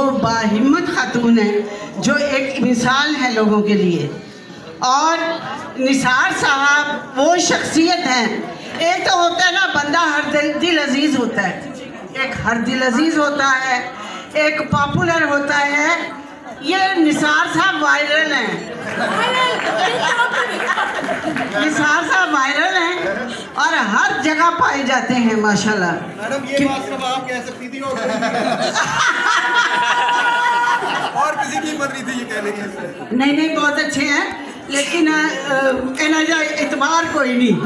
वो बाहिम्मत खातून है जो एक मिसाल है लोगों के लिए। और निसार साहब वो शख्सियत हैं, एक तो होता है ना बंदा हर दिल अजीज़ होता है, एक हर दिल अजीज़ होता है, एक पॉपुलर होता है। ये निसार साहब वायरल हैं, निसार साहब वायरल हैं और हर जगह पाए जाते हैं माशाल्लाह। मैडम ये बात सिर्फ आप कह सकती थी और किसी की हिम्मत नहीं थी ये कहने की। नहीं नहीं, बहुत अच्छे हैं, लेकिन कहना जाए इतबार कोई नहीं।